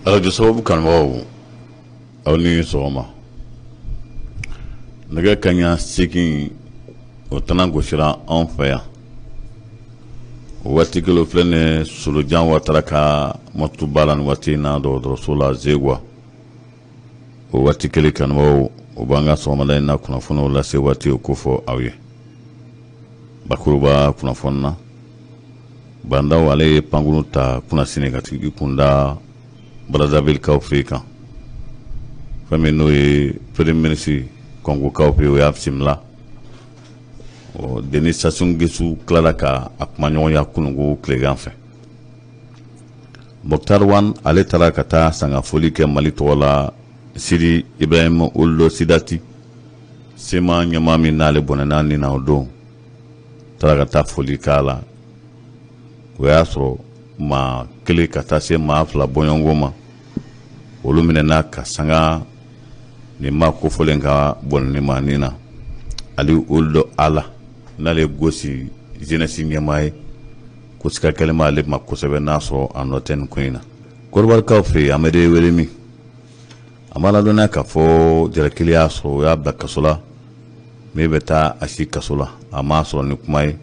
Radio Sababu kanubaw aw ni sɔgɔma nɛgɛ kaɲa 8 o tana gosira anw fɛ yan o waati kelen filɛ ni Solojan Watara ka motuba la ni waati in na dɔgɔtɔrɔso la Zegwa o waati kelen kanubaw o b'an ka sɔgɔmada in na kunnafoniw lase waati o kofɔ aw ye bakuruba kunnafoni na bandaw ale ye pankuru ta kunnasini ka tigi kunda Brazzaville kaw fɛ kan fɛn min n'o ye Premier Ministre Kongo kaw fɛ o y'a bisimila Denis Sassou Nguesso tilala ka a kumaɲɔgɔnya kununko tilegan fɛ Mokhtar Wan ale taara ka taa sangafoli kɛ Mali tɔgɔ la Sidi Ibrahim Ould Sidati sema ɲɛmaa min n'ale bɔnɛna nin na o don taara ka taa foli k'a la o y'a sɔrɔ maa kelen ka taa se maa fila bɔɲɔgɔnko ma olu minɛna ka sanga nin maa kofɔlen ka bɔnɛni ma nin na Ali Ould Ala n'ale gosi jeunesse ɲɛmaa ye ko sika kɛlen b'ale ma kosɛbɛ n'a sɔrɔ a nɔ tɛ nin ko in na Kɔrɔbarikaw fɛ Amadu Welemi a ma ladɔnniya k'a fɔ Jalakili y'a sɔrɔ o y'a bila kaso la min bɛ taa a si kaso la a m'a sɔrɔ ni kuma ye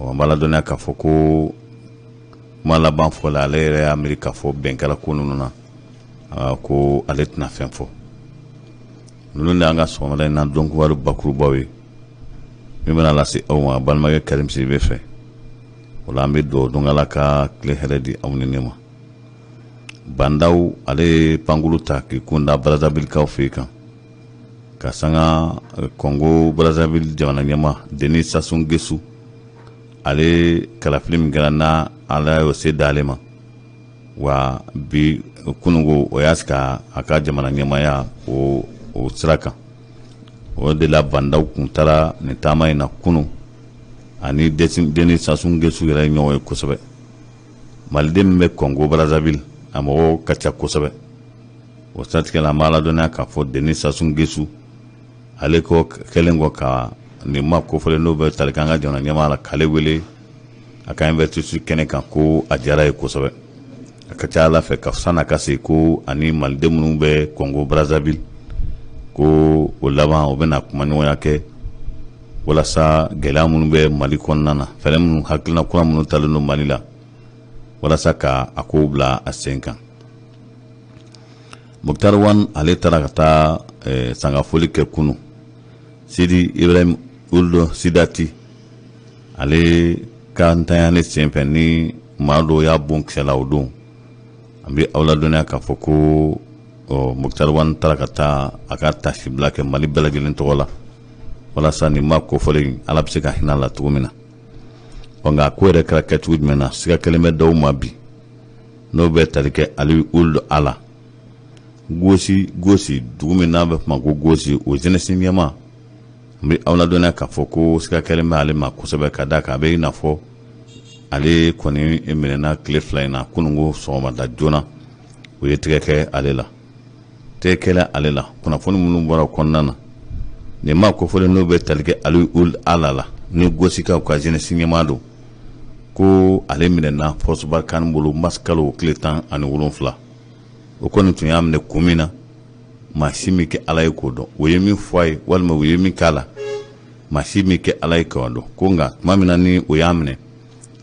a ma ladɔnniya k'a fɔ ko kuma laban fɔla ale yɛrɛ y'a miiri k'a fɔ bɛnkɛla ko ninnu na ko ale tɛna fɛn fɔ ninnu de y'an ka sɔgɔmada in na dɔnkiwari bakurubaw ye min bɛna lase aw ma balimakɛ Karim Sidibe fɛ o la an bɛ dugawu don Ala ka tile hɛrɛ di aw ni ne ma bandaw ale ye pankuru ta k'i kunda Brazzaville kaw fɛ kan ka sanga Kongo Brazzaville jamana ɲɛmaa Denis Sassou Nguesso ale kalafili min kɛra na Ala y'o se d'ale ma wa bi kunungo o y'a sigi a ka jamana ɲɛmaaya o sira kan o de la bandaw kun taara nin taama in na kunu ani Denis Sassou Nguesso yɛrɛ ɲɔgɔn ye kosɛbɛ maliden min bɛ Kongo Brazzaville a mɔgɔw ka ca kosɛbɛ o siratigɛ la an b'a ladɔnniya k'a fɔ Denis Sassou Nguesso ale ko kɛlen kɔ ka nin ma kofɔlen n'o bɛ tali kan ka jamana ɲɛmaa la k'ale wele a ka investiture kɛnɛ kan ko a diyara ye kosɛbɛ a ka ca Ala fɛ ka san'a ka se ko ani maliden minnu bɛ Kongo Brazzaville ko o laban o bɛna kumaɲɔgɔnya kɛ walasa gɛlɛya minnu bɛ Mali kɔnɔna na fɛɛrɛ minnu hakilina kura minnu talen don Mali la walasa ka a kow bila a sen kan Mokhtar Wan ale taara ka taa sangafoli kɛ kunu Sidi Ibrahim Ould Sidati ale ka ntanya ne senfɛ ni maa dɔw y'a bon kisɛ la o don an bɛ aw ladɔnniya k'a fɔ ko Mokhtar Wan taara ka taa a ka tasibila kɛ Mali bɛɛ lajɛlen tɔgɔ la walasa nin maa kofɔlen Ala bɛ se ka hinɛ a la cogo min na nka ko yɛrɛ kɛra kɛcogo jumɛn na siga kelen bɛ dɔw ma bi n'o bɛ tali kɛ Ali Ould Ala gosi dugu min n'a bɛ kuma ko gosi o jeunesse ɲɛmaa n bɛ aw ladɔnniya k'a fɔ ko siga kelen bɛ ale ma kosɛbɛ ka d'a kan a bɛ i n'a fɔ ale kɔni minɛna tile fila in na kununko sɔgɔmada joona o ye tigɛ kɛ ale la tigɛ kɛla ale la kunnafoni minnu bɔra o kɔnɔna na nin maa kofɔlen n'o bɛ tali kɛ Ali Ould Ala la ni gosikaw ka jeunesse ɲɛmaa don ko ale minɛna force barkhane bolo mars kalo tile 17 o kɔni tun y'a minɛ kun min na maa si min kɛ Ala ye k'o dɔn o ye min fɔ a ye walima o ye min k'a la maa si min kɛ Ala ye k'o dɔn ko nka tuma min na ni o y'a minɛ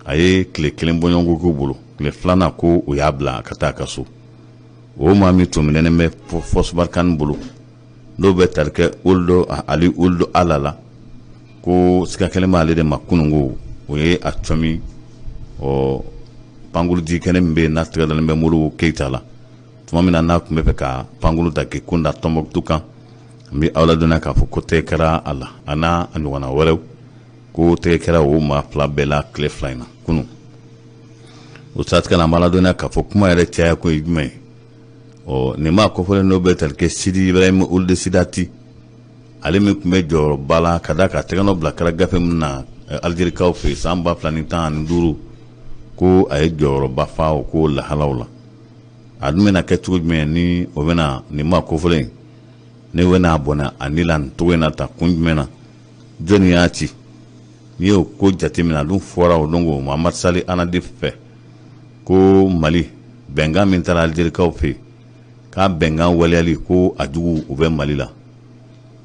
a ye tile kelen bɔɲɔgɔnko k'o bolo tile filanan ko o y'a bila ka taa a ka so o maa min tun minɛnen bɛ force barkhane bolo n'o bɛ tali kɛ Ali Ould Ala la ko siga kelen b'ale de ma kununko o ye a cɔmi pankurudi kɛnɛ min bɛ yen n'a tɛgɛ dalen bɛ Modibo Keyita la tuma min na n'a tun bɛ fɛ ka pankuru ta k'i kunda Tɔnbɔkutu kan n bɛ aw ladɔnniya k'a fɔ ko tɛgɛ kɛra a la a n'a ɲɔgɔnna wɛrɛw ko tɛgɛ kɛra o maa fila bɛɛ la tile fila in na kunun o siratigɛ la an b'a ladɔnniya k'a fɔ kuma yɛrɛ caya ko ye jumɛn ye nin maa kofɔlen n'o bɛ tali kɛ Sidi Ibrahim Ould Sidati ale min tun bɛ jɔyɔrɔba la ka d'a kan tɛgɛ nɔ bila kɛra gafe min na Algerikaw fɛ san 2015 ko a ye jɔyɔrɔba fa o ko lahalaw la a dun bɛna kɛ cogo jumɛn ni o bɛna nin maa kofɔlen ne bɛna bɔnɛ a ni la nin cogo in na ta kun jumɛn na jɔnni y'a ci n'i y'o ko jateminɛ a dun fɔra o don ko Mamadu Sali Anadi fɛ ko Mali bɛnkan min taara Algerikaw fɛ k'a bɛnkan waleyali ko a jugu u bɛ Mali la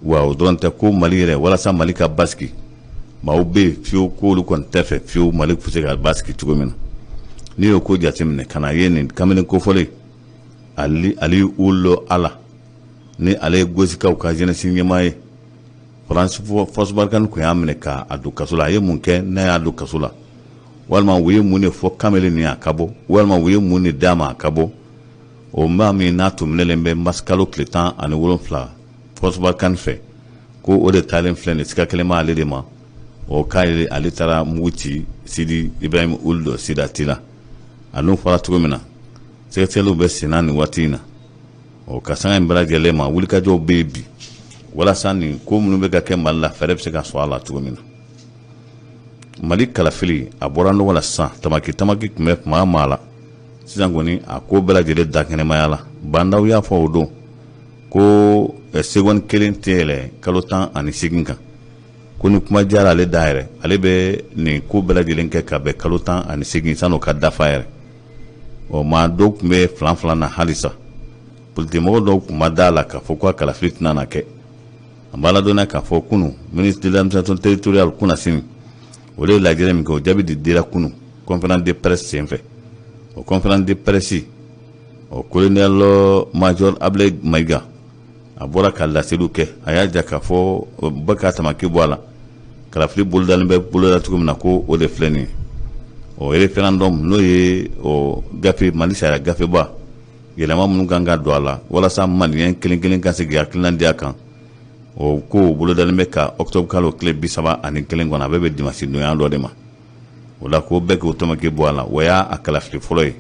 wa o dɔrɔn tɛ ko Mali yɛrɛ walasa Mali ka basigi maaw bɛ yen fiyewu k'olu kɔni tɛ fɛ fiyewu Mali bɛ se ka basigi cogo min na n'i y'o ko jateminɛ ka na ye nin kamalen kofɔlen Ali Wolo Ala ni ale ye Gosikaw ka jeunesse ɲɛmaa ye Force Barkhane kun y'a minɛ k'a don kaso la a ye mun kɛ n'a y'a don kaso la walima u ye mun de fɔ kamalen nin a ka bɔ walima u ye mun de d'a ma a ka bɔ o maa min n'a tun minɛlen bɛ kalo tile 17 Force Barkhane fɛ ko o de taalen filɛ nin siga kelen ma ale de ma o k'ale ale taara mugu ci Sidi Ibrahim Ould Sidati la a n'o fɔra cogo min na sɛgɛsɛgɛliw bɛ sen na nin waati in na o ka sanga in bɛɛ lajɛlen ma wulikajɔw bɛ yen bi walasa nin ko minnu bɛ ka kɛ Mali la fɛɛrɛ bɛ se ka sɔrɔ a la cogo min na Mali kalafili a bɔra nɔgɔ la sisan tamaki tun bɛ kuma maa la sisan kɔni a ko bɛɛ lajɛlen da kɛnɛmaya la bandaw y'a fɔ o don ko seconde kelen tɛ yɛlɛ kalo 18 kan ko ni kuma diyara ale da yɛrɛ ale bɛ nin ko bɛɛ lajɛlen kɛ ka bɛn kalo 18 san'o ka dafa yɛrɛ o maa dɔw tun bɛ filan na halisa politimɔgɔ dɔw tun ma da la k'a fɔ ko a kalafili tɛna na kɛ a b'a ladɔnniya k'a fɔ kunu ministre de l'administration territoriale kunna sini o de ye lajɛrɛ min kɛ o jaabi de dira kunu conférence de presse senfɛ o conférence de presse o colonel major Ablaye Mayiga a bɔra ka laseliw kɛ a y'a ja k'a fɔ bɛɛ ka tamaki bɔ a la kalafili bolodalen bɛ boloda cogo min na ko o de filɛ nin ye o référendum n'o ye o gafe Mali sariya gafeba yɛlɛma minnu kan ka don a la walasa maliyɛn kelen kelen ka se k'i hakilina di a kan o ko bolodalen bɛ ka octobre kalo tile 31 kɔnɔ a bɛɛ bɛ dimanche donya dɔ de ma o la ko bɛɛ k'o tamaki bɔ a la o y'a kalafili fɔlɔ ye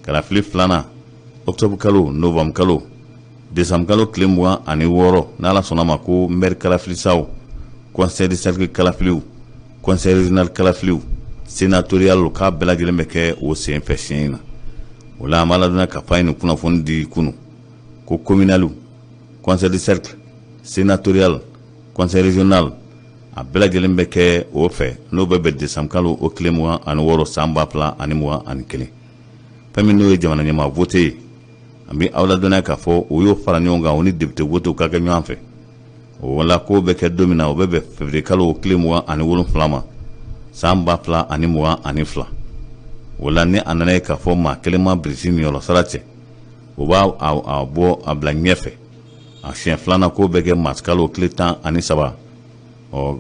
kalafili filanan octobre kalo novembre kalo décembre kalo tile 26 n'ala sɔnna ma ko maire kalafilisaw conseil de cercle kalafiliw conseil régional kalafiliw sénatorial k'a bɛɛ lajɛlen bɛ kɛ o senfɛ siɲɛ in na o la an b'a ladɔnniya ka fɔ a ye nin kunnafoni di kunu ko communal conseil de cercle sénatorial conseil régional a bɛɛ lajɛlen bɛ kɛ o fɛ n'o bɛ bɛn décembre kalo o tile 26 san 2021 fɛn min n'o ye jamana ɲɛmaa vote ye an bɛ aw ladɔnniya k'a fɔ o y'o fara ɲɔgɔn kan o ni député votew ka kɛ ɲɔgɔn fɛ o wala ko bɛ kɛ don min na o bɛ bɛn février kalo o tile 27 ma san 2022 o la ni a nana ye k'a fɔ maa kelen ma bilisi niyɔrɔ sara cɛ o b'a bɔ a bila ɲɛfɛ a siɲɛ filanan ko bɛ kɛ mars kalo tile 13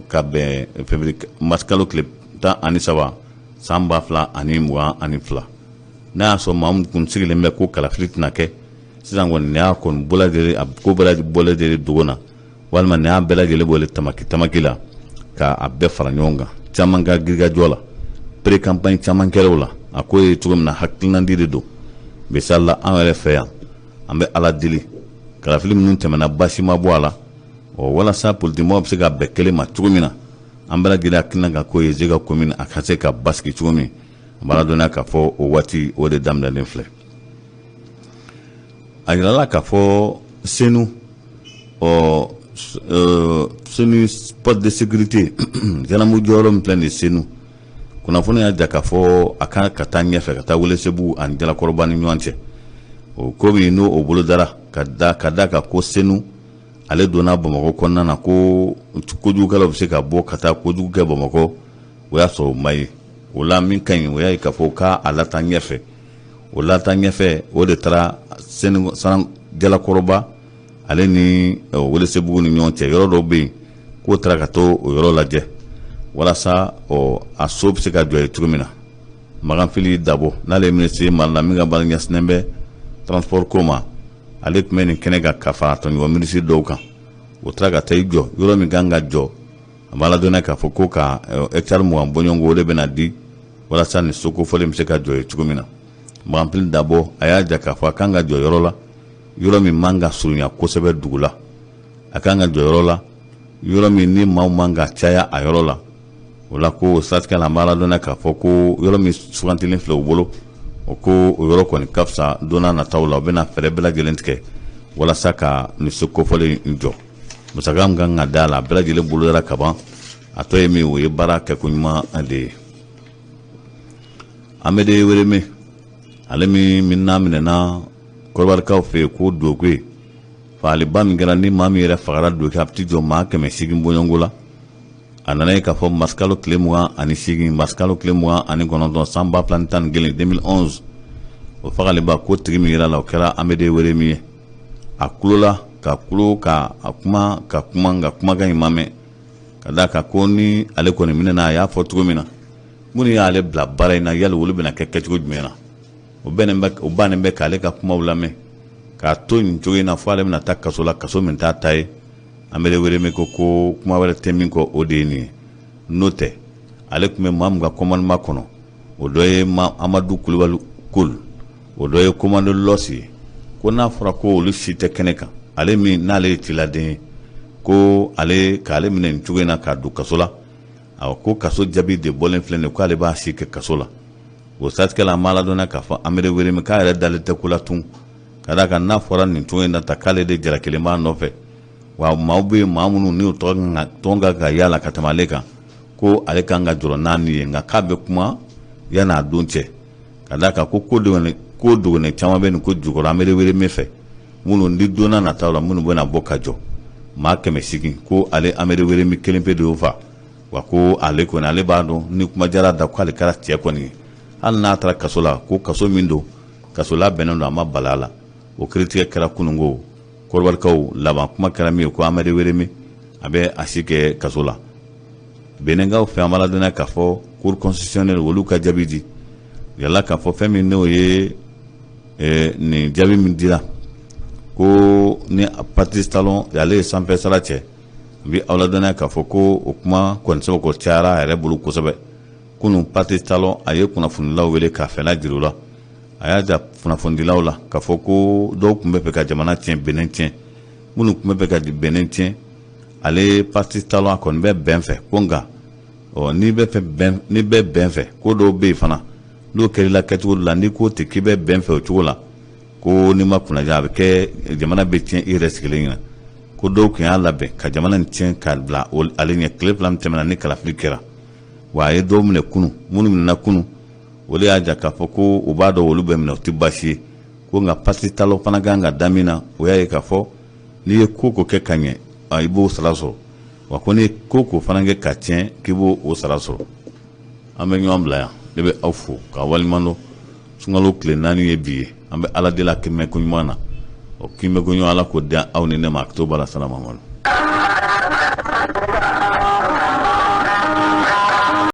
ka bɛn février mars kalo tile 13 san 2022 n'a y'a sɔrɔ maa min kun sigilen bɛ ko kalafili tɛna kɛ sisan kɔni nin y'a kɔni ko bɛɛ lajɛlen dogo na walima nin y'a bɛɛ lajɛlen bɔlen tamaki la k'a bɛɛ fara ɲɔgɔn kan caman ka girijajɔ la pré campagne caman kɛra o la a ko ye cogo min na hakilinadi de don misali la an yɛrɛ fɛ yan an bɛ ala deli kalafili minnu tɛmɛna basi ma bɔ a la walasa politimɔgɔw bɛ se ka bɛn kelen ma cogo min na an bɛɛ lajɛlen hakilina kan k'o ye Zega commune a ka se ka basigi cogo min an b'a ladɔnniya k'a fɔ o waati o de daminɛlen filɛ a yirala k'a fɔ senu senu poste de sécurité jɛnamu jɔyɔrɔ min filɛ nin ye senu kunnafoni y'a ja k'a fɔ a kan ka taa ɲɛfɛ ka taa Welesebugu ani Jalakɔrɔba ni ɲɔgɔn cɛ o ko min n'o o bolo dara ka da ka ko senu ale donna Bamakɔ kɔnɔna na ko kojugukɛlaw bɛ se ka bɔ ka taa kojugu kɛ Bamakɔ o y'a sɔrɔ o ma ye o la min ka ɲi o y'a ye k'a fɔ k'a lataa ɲɛfɛ o lataa ɲɛfɛ o de taara Jalakɔrɔba ale ni Welesebugu ni ɲɔgɔn cɛ yɔrɔ dɔw bɛ yen k'o taara ka t'o yɔrɔ lajɛ walasa a so bɛ se ka jɔ ye cogo min na Maganfili Dabo n'ale ye ministre Mali la min ka baara ɲɛsinnen bɛ transport ko ma ale tun bɛ nin kɛnɛ kan ka fara tɔɲɔgɔn minisiri dɔw kan o taara ka taa i jɔ yɔrɔ min kan ka jɔ a b'a ladɔnniya k'a fɔ ko ka hectare 20 bɔɲɔgɔnko o de bɛna di walasa nin so kofɔlen bɛ se ka jɔ ye cogo min na Maganfili Dabo a y'a ja k'a fɔ a kan ka jɔ yɔrɔ la yɔrɔ min man ka surunya kosɛbɛ dugu la a kan ka jɔ yɔrɔ la yɔrɔ min ni maaw man ka caya a yɔrɔ la o la ko o siratigɛ la an b'a ladɔnniya k'a fɔ ko yɔrɔ min sugantilen filɛ u bolo o ko o yɔrɔ kɔni ka fisa don n'a nataw la u bɛna fɛɛrɛ bɛɛ lajɛlen tigɛ walasa ka nin so kofɔlen in jɔ musaka min kan ka d'a la a bɛɛ lajɛlen bolo dara ka ban a tɔ ye min o ye baara kɛko ɲuman de ye Amede Wereme ale min na minɛna kɔrɔbarikaw fɛ ko Dogoe fa ale ba min kɛra ni maa min yɛrɛ fagara Dogoe a bɛ ti jɔ maa 180 bɔɲɔngo la a nana ye k'a fɔ marsikalo tile 28 marsikalo tile 29 sanba fila ni tan ni kelen 2011 o fagaliba ko tigi min yɛrɛ la o kɛra Amede Were min ye a kulola ka kulo ka kuma nka kumakan in ma mɛn ka da kan ko ni ale kɔni minɛna a y'a fɔ cogo min na minnu y'ale bila baara in na yali olu bɛna kɛ kɛcogo jumɛn na o bannen bɛ k'ale ka kumaw lamɛn k'a to nin cogo in na fo ale bɛna taa kaso la kaso min t'a ta ye Amede Were min ko kuma wɛrɛ tɛ min kɔ o de ye nin ye n'o tɛ ale tun bɛ maa min ka commandement kɔnɔ o dɔ ye Amadu Kulibali Kol o dɔ ye commando Lɔsi ye ko n'a fɔra ko olu si tɛ kɛnɛ kan ale min n'ale ye ciladen ye ko k'ale minɛ nin cogo in na k'a don kaso la ko kaso jaabi de bɔlen filɛ nin ye k'ale b'a si kɛ kaso la o siratigɛ la an b'a ladɔnniya k'a fɔ Amede Were min k'a yɛrɛ dalen tɛ ko la tun ka d'a kan n'a fɔra nin cogo in na ta k'ale de jara kelen b'a nɔfɛ wa maaw bɛ yen maa minnu n'u tɔn ka yaala ka tɛmɛ ale kan ko ale kan ka jɔrɔ n'a nin ye nka k'a bɛ kuma yan'a don cɛ ka d'a kan ko dogone caman bɛ nin ko jukɔrɔ Amede Were min fɛ minnu ni donna nataw la minnu bɛna bɔ ka jɔ maa 180 ko ale Amede Were min kelen pe de y'o fa wa ko ale kɔni ale b'a dɔn ni kuma jara da k'ale kɛra cɛ kɔni ye hali n'a taara kaso la ko kaso min don kaso labɛnnen don a ma bala a la o kiiritigɛ kɛra kunungo kɔrɔbarikaw laban kuma kɛra min ye ko Amede Were min a bɛ a si kɛ kaso la benenkaw fɛ an b'a ladɔnniya k'a fɔ cour constitutionnelle olu ka jaabi di yala k'a fɔ fɛn min n'o ye nin jaabi min dira ko ni Patrice Talon ale ye sanfɛ sara cɛ n bɛ aw ladɔnniya k'a fɔ ko o kuma kɔni sɛbɛn ko cayara a yɛrɛ bolo kosɛbɛ kunun Patrice Talon a ye kunnafonilaw wele k'a fɛla jira u la a y'a ja kunnafonidilaw la k'a fɔ ko dɔw tun bɛ fɛ ka jamana tiɲɛ Benin tiɲɛ minnu tun bɛ fɛ ka Benin tiɲɛ ale Patrice Talon a kɔni bɛ bɛn fɛ ko nka n'i bɛ bɛn fɛ ko dɔw bɛ yen fana n'o kɛr'i la kɛcogo la n'i ko ten k'i bɛ bɛn fɛ o cogo la ko n'i ma kunnaja a bɛ kɛ jamana bɛ tiɲɛ i yɛrɛ sigilen ɲɛna ko dɔw tun y'a labɛn ka jamana in tiɲɛ k'a bila ale ɲɛ tile 2 min tɛmɛna ni kalafili kɛra wa a ye dɔw minɛ kunun minnu minɛna kunun o de y'a ja k'a fɔ ko u b'a dɔn olu bɛ minɛ o tɛ baasi ye ko nka Patrice Talon fana kan ka da min na o y'a ye k'a fɔ n'i ye ko kɛ ka ɲɛ i b'o sara sɔrɔ wa ko n'i ko fana kɛ ka tiɲɛ k'i b'o o sara sɔrɔ an bɛ ɲɔgɔn bila yan ne bɛ aw fo k'a waliman dɔn sunkalo tile 4 ye bi ye an bɛ Ala deli a kɛmɛ ko ɲuman na o k'i mɛn ko ɲuman Ala k'o di aw ni ne ma a ka to bala Sala Mamadu